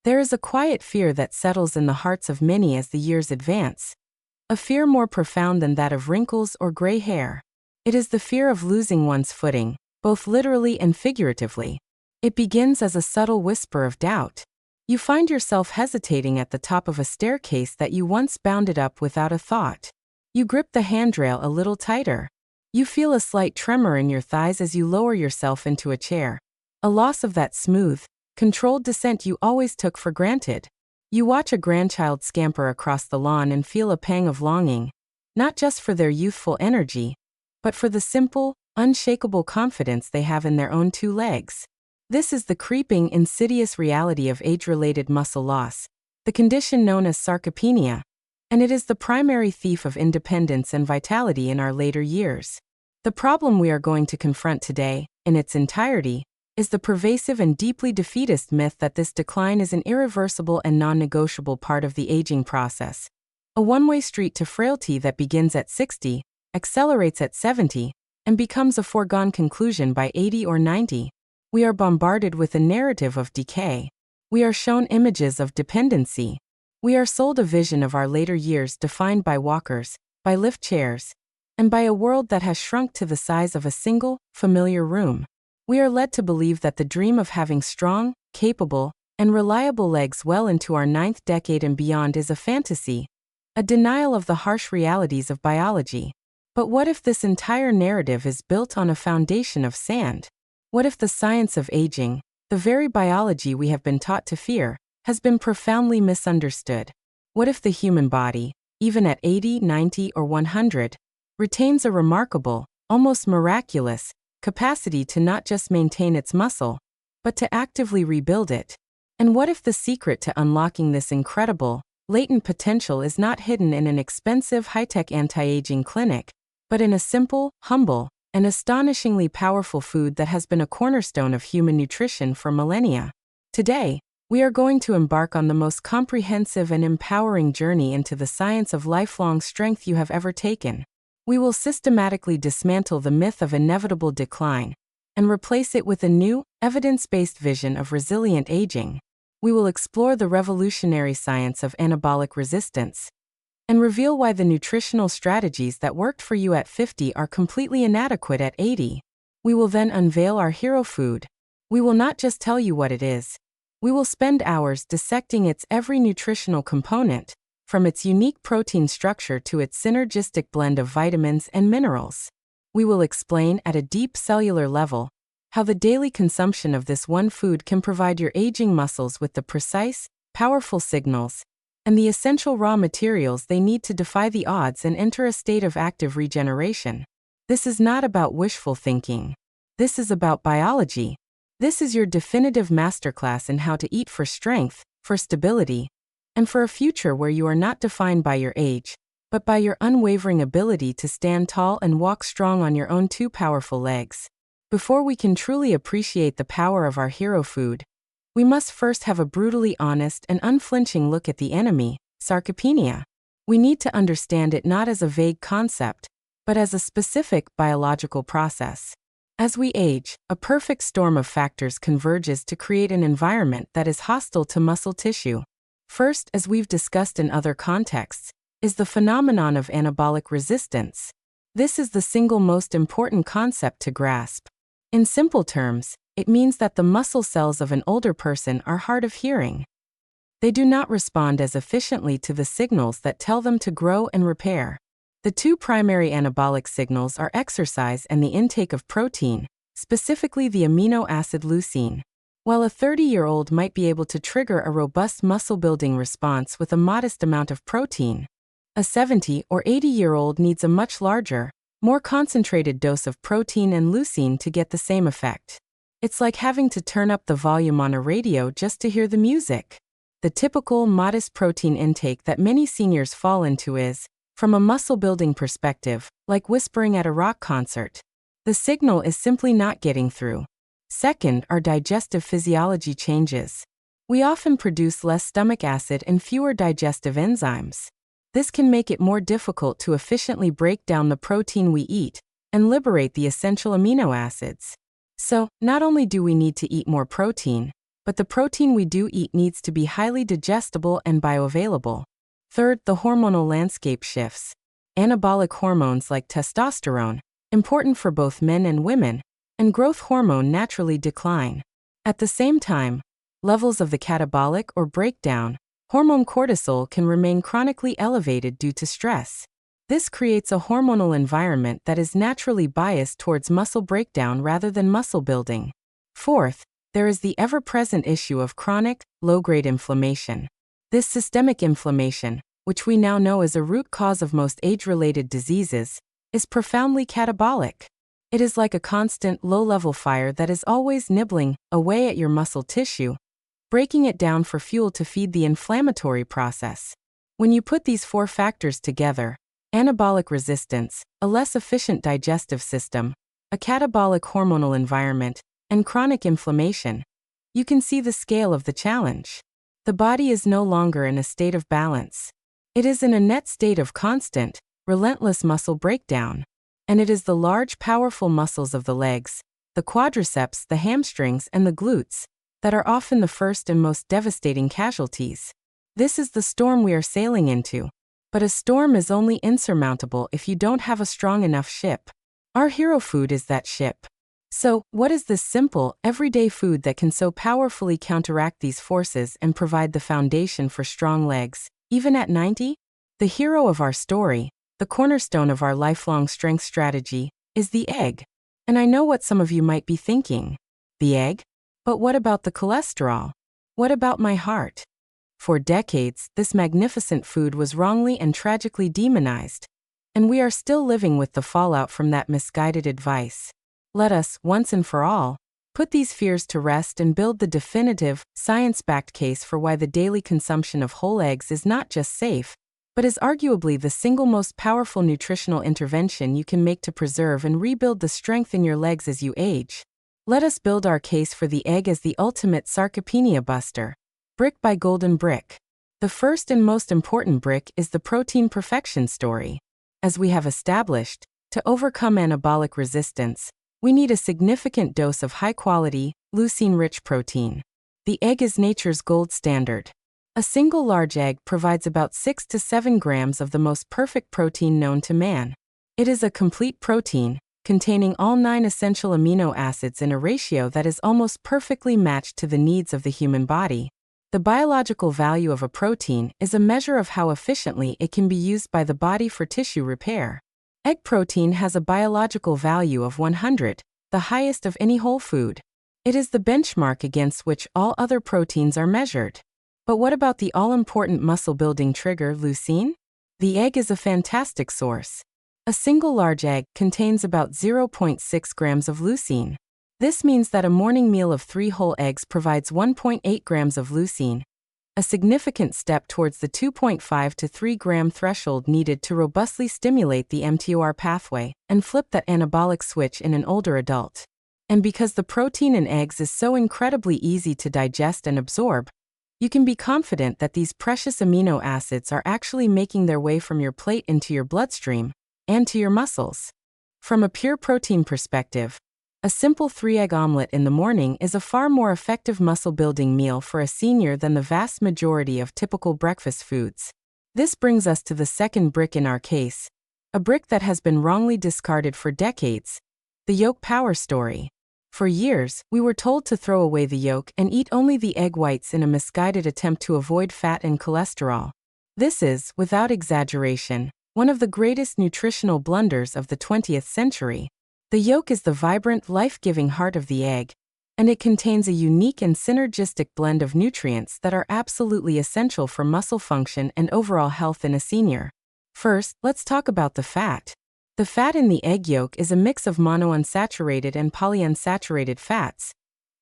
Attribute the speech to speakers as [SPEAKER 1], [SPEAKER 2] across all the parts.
[SPEAKER 1] There is a quiet fear that settles in the hearts of many as the years advance, a fear more profound than that of wrinkles or gray hair. It is the fear of losing one's footing, both literally and figuratively. It begins as a subtle whisper of doubt. You find yourself hesitating at the top of a staircase that you once bounded up without a thought. You grip the handrail a little tighter. You feel a slight tremor in your thighs as you lower yourself into a chair. A loss of that smooth, controlled descent you always took for granted. You watch a grandchild scamper across the lawn and feel a pang of longing, not just for their youthful energy, but for the simple, unshakable confidence they have in their own two legs. This is the creeping, insidious reality of age-related muscle loss, the condition known as sarcopenia, and it is the primary thief of independence and vitality in our later years. The problem we are going to confront today, in its entirety, is the pervasive and deeply defeatist myth that this decline is an irreversible and non-negotiable part of the aging process, a one-way street to frailty that begins at 60, accelerates at 70, and becomes a foregone conclusion by 80 or 90. We are bombarded with a narrative of decay. We are shown images of dependency. We are sold a vision of our later years defined by walkers, by lift chairs, and by a world that has shrunk to the size of a single, familiar room. We are led to believe that the dream of having strong, capable, and reliable legs well into our 9th decade and beyond is a fantasy, a denial of the harsh realities of biology. But what if this entire narrative is built on a foundation of sand? What if the science of aging, the very biology we have been taught to fear, has been profoundly misunderstood? What if the human body, even at 80, 90, or 100, retains a remarkable, almost miraculous, capacity to not just maintain its muscle, but to actively rebuild it? And what if the secret to unlocking this incredible, latent potential is not hidden in an expensive high-tech anti-aging clinic, but in a simple, humble, and astonishingly powerful food that has been a cornerstone of human nutrition for millennia? Today, we are going to embark on the most comprehensive and empowering journey into the science of lifelong strength you have ever taken. We will systematically dismantle the myth of inevitable decline and replace it with a new, evidence-based vision of resilient aging. We will explore the revolutionary science of anabolic resistance and reveal why the nutritional strategies that worked for you at 50 are completely inadequate at 80. We will then unveil our hero food. We will not just tell you what it is. We will spend hours dissecting its every nutritional component, from its unique protein structure to its synergistic blend of vitamins and minerals. We will explain at a deep cellular level how the daily consumption of this one food can provide your aging muscles with the precise, powerful signals and the essential raw materials they need to defy the odds and enter a state of active regeneration. This is not about wishful thinking. This is about biology. This is your definitive masterclass in how to eat for strength, for stability, and for a future where you are not defined by your age, but by your unwavering ability to stand tall and walk strong on your own two powerful legs. Before we can truly appreciate the power of our hero food, we must first have a brutally honest and unflinching look at the enemy, sarcopenia. We need to understand it not as a vague concept, but as a specific biological process. As we age, a perfect storm of factors converges to create an environment that is hostile to muscle tissue. First, as we've discussed in other contexts, is the phenomenon of anabolic resistance. This is the single most important concept to grasp. In simple terms, it means that the muscle cells of an older person are hard of hearing. They do not respond as efficiently to the signals that tell them to grow and repair. The two primary anabolic signals are exercise and the intake of protein, specifically the amino acid leucine. While a 30-year-old might be able to trigger a robust muscle-building response with a modest amount of protein, a 70 or 80-year-old needs a much larger, more concentrated dose of protein and leucine to get the same effect. It's like having to turn up the volume on a radio just to hear the music. The typical modest protein intake that many seniors fall into is, from a muscle-building perspective, like whispering at a rock concert. The signal is simply not getting through. Second, our digestive physiology changes. We often produce less stomach acid and fewer digestive enzymes. This can make it more difficult to efficiently break down the protein we eat and liberate the essential amino acids. So, not only do we need to eat more protein, but the protein we do eat needs to be highly digestible and bioavailable. Third, the hormonal landscape shifts. Anabolic hormones like testosterone, important for both men and women, and growth hormone naturally decline. At the same time, levels of the catabolic or breakdown hormone cortisol can remain chronically elevated due to stress. This creates a hormonal environment that is naturally biased towards muscle breakdown rather than muscle building. Fourth, there is the ever-present issue of chronic, low-grade inflammation. This systemic inflammation, which we now know is a root cause of most age-related diseases, is profoundly catabolic. It is like a constant, low-level fire that is always nibbling away at your muscle tissue, breaking it down for fuel to feed the inflammatory process. When you put these four factors together, anabolic resistance, a less efficient digestive system, a catabolic hormonal environment, and chronic inflammation, you can see the scale of the challenge. The body is no longer in a state of balance. It is in a net state of constant, relentless muscle breakdown. And it is the large, powerful muscles of the legs, the quadriceps, the hamstrings, and the glutes, that are often the first and most devastating casualties. This is the storm we are sailing into. But a storm is only insurmountable if you don't have a strong enough ship. Our hero food is that ship. So, what is this simple, everyday food that can so powerfully counteract these forces and provide the foundation for strong legs, even at 90? The hero of our story, the cornerstone of our lifelong strength strategy, is the egg. And I know what some of you might be thinking. The egg? But what about the cholesterol? What about my heart? For decades, this magnificent food was wrongly and tragically demonized. And we are still living with the fallout from that misguided advice. Let us, once and for all, put these fears to rest and build the definitive, science-backed case for why the daily consumption of whole eggs is not just safe, but is arguably the single most powerful nutritional intervention you can make to preserve and rebuild the strength in your legs as you age. Let us build our case for the egg as the ultimate sarcopenia buster. Brick by golden brick. The first and most important brick is the protein perfection story. As we have established, to overcome anabolic resistance, we need a significant dose of high-quality, leucine-rich protein. The egg is nature's gold standard. A single large egg provides about 6 to 7 grams of the most perfect protein known to man. It is a complete protein, containing all 9 essential amino acids in a ratio that is almost perfectly matched to the needs of the human body. The biological value of a protein is a measure of how efficiently it can be used by the body for tissue repair. Egg protein has a biological value of 100, the highest of any whole food. It is the benchmark against which all other proteins are measured. But what about the all-important muscle-building trigger, leucine? The egg is a fantastic source. A single large egg contains about 0.6 grams of leucine. This means that a morning meal of 3 whole eggs provides 1.8 grams of leucine, a significant step towards the 2.5 to 3 gram threshold needed to robustly stimulate the mTOR pathway and flip that anabolic switch in an older adult. And because the protein in eggs is so incredibly easy to digest and absorb, you can be confident that these precious amino acids are actually making their way from your plate into your bloodstream and to your muscles. From a pure protein perspective, a simple 3-egg omelet in the morning is a far more effective muscle-building meal for a senior than the vast majority of typical breakfast foods. This brings us to the second brick in our case, a brick that has been wrongly discarded for decades, the yolk power story. For years, we were told to throw away the yolk and eat only the egg whites in a misguided attempt to avoid fat and cholesterol. This is, without exaggeration, one of the greatest nutritional blunders of the 20th century. The yolk is the vibrant, life-giving heart of the egg, and it contains a unique and synergistic blend of nutrients that are absolutely essential for muscle function and overall health in a senior. First, let's talk about the fat. The fat in the egg yolk is a mix of monounsaturated and polyunsaturated fats,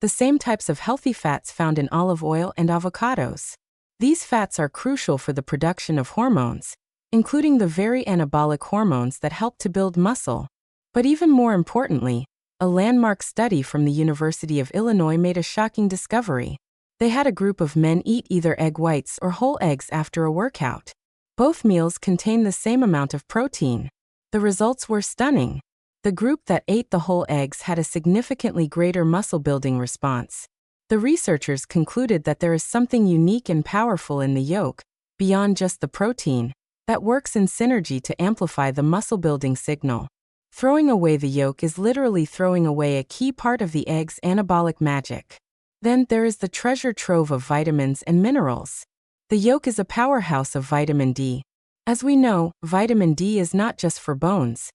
[SPEAKER 1] the same types of healthy fats found in olive oil and avocados. These fats are crucial for the production of hormones, including the very anabolic hormones that help to build muscle. But even more importantly, a landmark study from the University of Illinois made a shocking discovery. They had a group of men eat either egg whites or whole eggs after a workout. Both meals contained the same amount of protein. The results were stunning. The group that ate the whole eggs had a significantly greater muscle-building response. The researchers concluded that there is something unique and powerful in the yolk, beyond just the protein, that works in synergy to amplify the muscle-building signal. Throwing away the yolk is literally throwing away a key part of the egg's anabolic magic. Then there is the treasure trove of vitamins and minerals. The yolk is a powerhouse of vitamin D. As we know, vitamin D is not just for bones.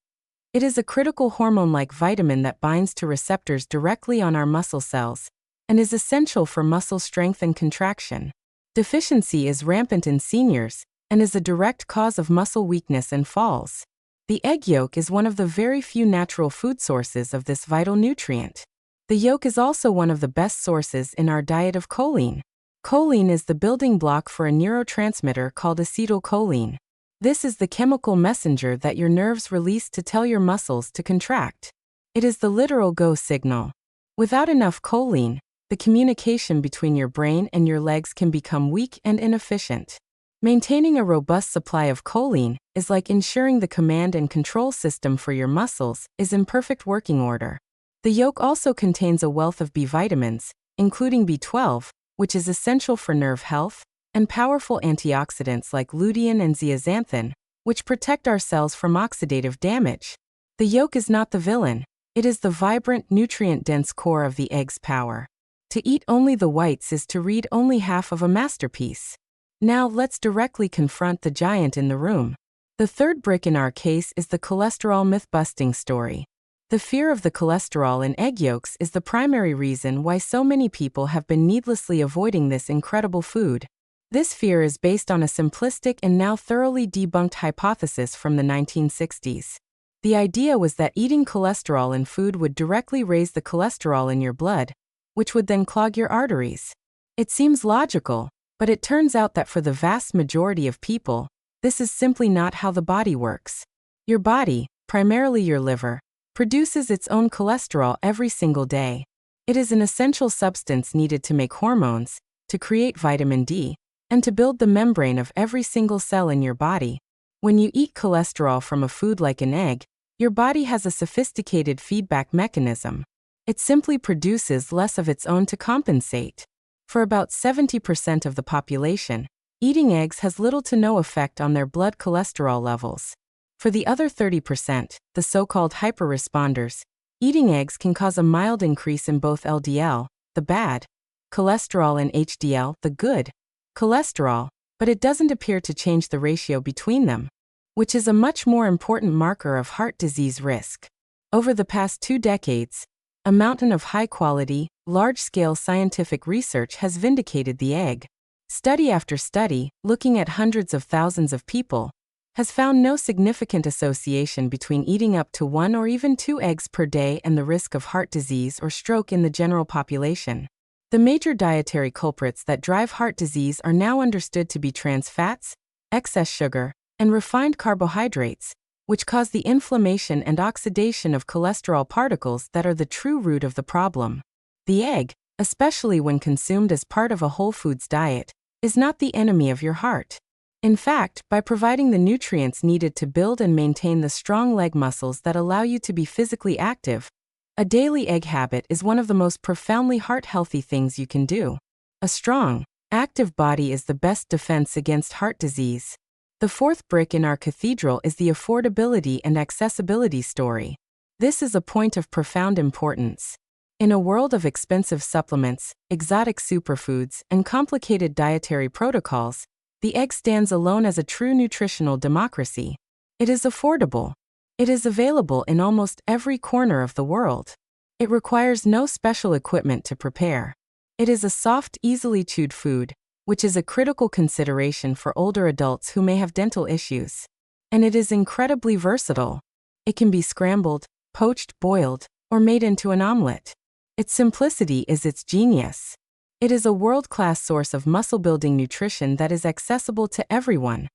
[SPEAKER 1] It is a critical hormone-like vitamin that binds to receptors directly on our muscle cells and is essential for muscle strength and contraction. Deficiency is rampant in seniors and is a direct cause of muscle weakness and falls. The egg yolk is one of the very few natural food sources of this vital nutrient. The yolk is also one of the best sources in our diet of choline. Choline is the building block for a neurotransmitter called acetylcholine. This is the chemical messenger that your nerves release to tell your muscles to contract. It is the literal go signal. Without enough choline, the communication between your brain and your legs can become weak and inefficient. Maintaining a robust supply of choline is like ensuring the command and control system for your muscles is in perfect working order. The yolk also contains a wealth of B vitamins, including B12, which is essential for nerve health, and powerful antioxidants like lutein and zeaxanthin, which protect our cells from oxidative damage. The yolk is not the villain, it is the vibrant, nutrient-dense core of the egg's power. To eat only the whites is to read only half of a masterpiece. Now let's directly confront the giant in the room. The third brick in our case is the cholesterol myth-busting story. The fear of the cholesterol in egg yolks is the primary reason why so many people have been needlessly avoiding this incredible food. This fear is based on a simplistic and now thoroughly debunked hypothesis from the 1960s. The idea was that eating cholesterol in food would directly raise the cholesterol in your blood, which would then clog your arteries. It seems logical, but it turns out that for the vast majority of people, this is simply not how the body works. Your body, primarily your liver, produces its own cholesterol every single day. It is an essential substance needed to make hormones, to create vitamin D, and to build the membrane of every single cell in your body. When you eat cholesterol from a food like an egg, your body has a sophisticated feedback mechanism. It simply produces less of its own to compensate. For about 70% of the population, eating eggs has little to no effect on their blood cholesterol levels. For the other 30%, the so-called hyperresponders, eating eggs can cause a mild increase in both LDL, the bad, cholesterol, and HDL, the good, cholesterol, but it doesn't appear to change the ratio between them, which is a much more important marker of heart disease risk. Over the past 2 decades, a mountain of high-quality, large-scale scientific research has vindicated the egg. Study after study, looking at hundreds of thousands of people, has found no significant association between eating up to 1 or even 2 eggs per day and the risk of heart disease or stroke in the general population. The major dietary culprits that drive heart disease are now understood to be trans fats, excess sugar, and refined carbohydrates, which cause the inflammation and oxidation of cholesterol particles that are the true root of the problem. The egg, especially when consumed as part of a whole foods diet, is not the enemy of your heart. In fact, by providing the nutrients needed to build and maintain the strong leg muscles that allow you to be physically active, a daily egg habit is one of the most profoundly heart-healthy things you can do. A strong, active body is the best defense against heart disease. The fourth brick in our cathedral is the affordability and accessibility story. This is a point of profound importance. In a world of expensive supplements, exotic superfoods, and complicated dietary protocols, the egg stands alone as a true nutritional democracy. It is affordable. It is available in almost every corner of the world. It requires no special equipment to prepare. It is a soft, easily chewed food, which is a critical consideration for older adults who may have dental issues. And it is incredibly versatile. It can be scrambled, poached, boiled, or made into an omelet. Its simplicity is its genius. It is a world-class source of muscle-building nutrition that is accessible to everyone,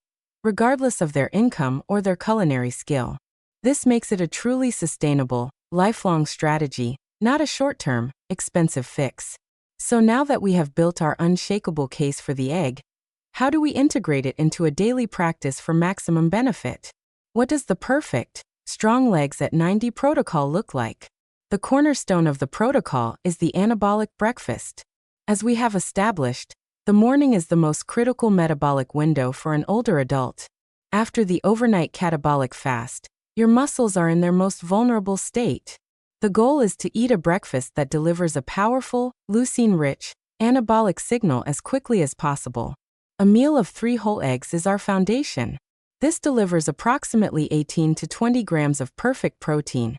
[SPEAKER 1] regardless of their income or their culinary skill. This makes it a truly sustainable, lifelong strategy, not a short-term, expensive fix. So now that we have built our unshakable case for the egg, how do we integrate it into a daily practice for maximum benefit? What does the perfect, strong legs at 90 protocol look like? The cornerstone of the protocol is the anabolic breakfast. As we have established, the morning is the most critical metabolic window for an older adult. After the overnight catabolic fast, your muscles are in their most vulnerable state. The goal is to eat a breakfast that delivers a powerful, leucine-rich, anabolic signal as quickly as possible. A meal of 3 whole eggs is our foundation. This delivers approximately 18 to 20 grams of perfect protein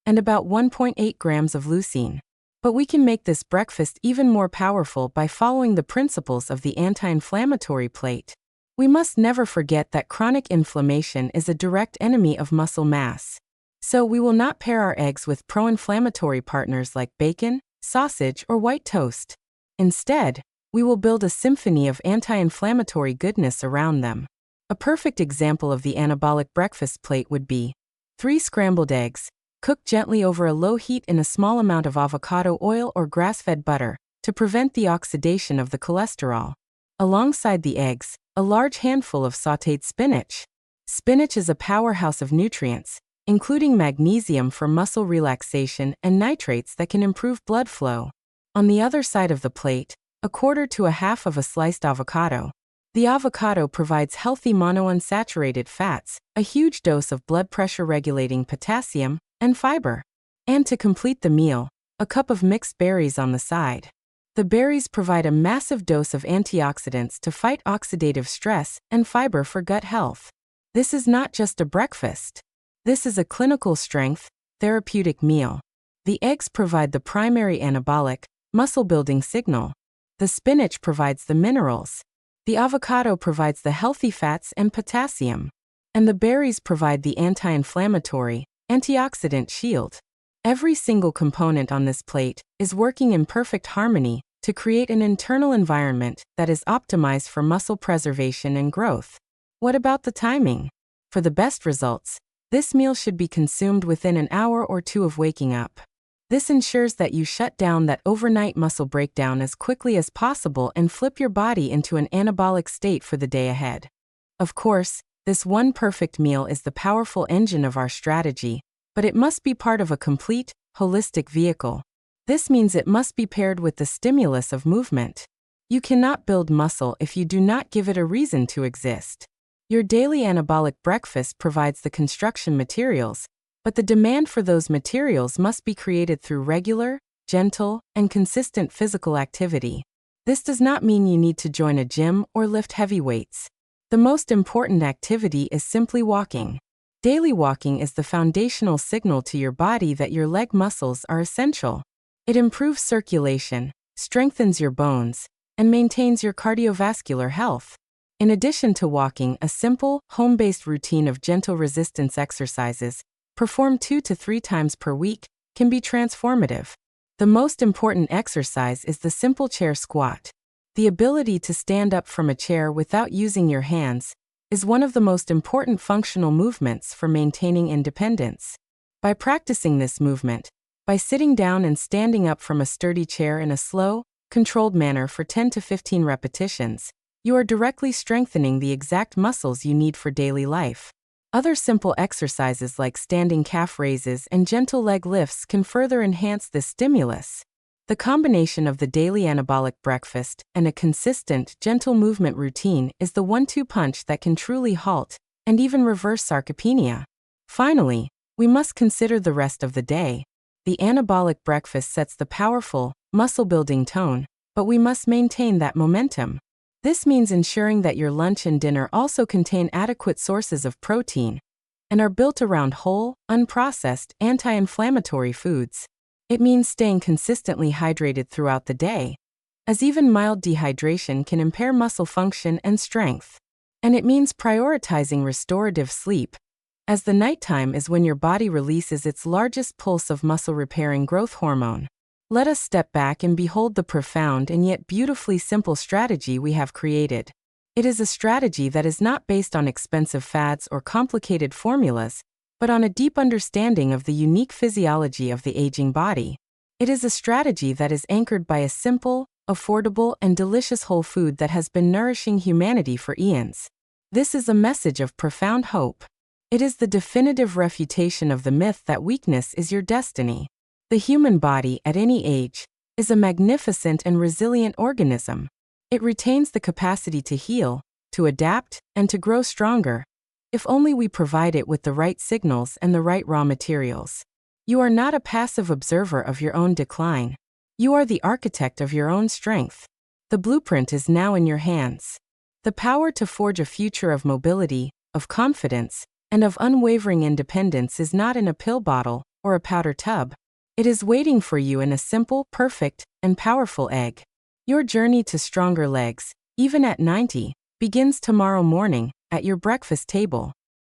[SPEAKER 1] and about 1.8 grams of leucine. But we can make this breakfast even more powerful by following the principles of the anti-inflammatory plate. We must never forget that chronic inflammation is a direct enemy of muscle mass. So we will not pair our eggs with pro-inflammatory partners like bacon, sausage, or white toast. Instead, we will build a symphony of anti-inflammatory goodness around them. A perfect example of the anabolic breakfast plate would be 3 scrambled eggs, cooked gently over a low heat in a small amount of avocado oil or grass-fed butter to prevent the oxidation of the cholesterol. Alongside the eggs, a large handful of sautéed spinach. Spinach is a powerhouse of nutrients, including magnesium for muscle relaxation and nitrates that can improve blood flow. On the other side of the plate, 1/4 to 1/2 of a sliced avocado. The avocado provides healthy monounsaturated fats, a huge dose of blood pressure regulating potassium, and fiber. And to complete the meal, a cup of mixed berries on the side. The berries provide a massive dose of antioxidants to fight oxidative stress and fiber for gut health. This is not just a breakfast. This is a clinical strength, therapeutic meal. The eggs provide the primary anabolic, muscle-building signal. The spinach provides the minerals. The avocado provides the healthy fats and potassium. And the berries provide the anti-inflammatory, antioxidant shield. Every single component on this plate is working in perfect harmony to create an internal environment that is optimized for muscle preservation and growth. What about the timing? For the best results, this meal should be consumed within an hour or 2 of waking up. This ensures that you shut down that overnight muscle breakdown as quickly as possible and flip your body into an anabolic state for the day ahead. Of course, this one perfect meal is the powerful engine of our strategy, but it must be part of a complete, holistic vehicle. This means it must be paired with the stimulus of movement. You cannot build muscle if you do not give it a reason to exist. Your daily anabolic breakfast provides the construction materials, but the demand for those materials must be created through regular, gentle, and consistent physical activity. This does not mean you need to join a gym or lift heavy weights. The most important activity is simply walking. Daily walking is the foundational signal to your body that your leg muscles are essential. It improves circulation, strengthens your bones, and maintains your cardiovascular health. In addition to walking, a simple, home-based routine of gentle resistance exercises, performed 2 to 3 times per week, can be transformative. The most important exercise is the simple chair squat. The ability to stand up from a chair without using your hands is one of the most important functional movements for maintaining independence. By practicing this movement, by sitting down and standing up from a sturdy chair in a slow, controlled manner for 10 to 15 repetitions, you are directly strengthening the exact muscles you need for daily life. Other simple exercises like standing calf raises and gentle leg lifts can further enhance this stimulus. The combination of the daily anabolic breakfast and a consistent, gentle movement routine is the 1-2 punch that can truly halt and even reverse sarcopenia. Finally, we must consider the rest of the day. The anabolic breakfast sets the powerful, muscle-building tone, but we must maintain that momentum. This means ensuring that your lunch and dinner also contain adequate sources of protein and are built around whole, unprocessed, anti-inflammatory foods. It means staying consistently hydrated throughout the day, as even mild dehydration can impair muscle function and strength. And it means prioritizing restorative sleep, as the nighttime is when your body releases its largest pulse of muscle-repairing growth hormone. Let us step back and behold the profound and yet beautifully simple strategy we have created. It is a strategy that is not based on expensive fads or complicated formulas, but on a deep understanding of the unique physiology of the aging body. It is a strategy that is anchored by a simple, affordable, and delicious whole food that has been nourishing humanity for eons. This is a message of profound hope. It is the definitive refutation of the myth that weakness is your destiny. The human body, at any age, is a magnificent and resilient organism. It retains the capacity to heal, to adapt, and to grow stronger, if only we provide it with the right signals and the right raw materials. You are not a passive observer of your own decline. You are the architect of your own strength. The blueprint is now in your hands. The power to forge a future of mobility, of confidence, and of unwavering independence is not in a pill bottle or a powder tub. It is waiting for you in a simple, perfect, and powerful egg. Your journey to stronger legs, even at 90, begins tomorrow morning, at your breakfast table.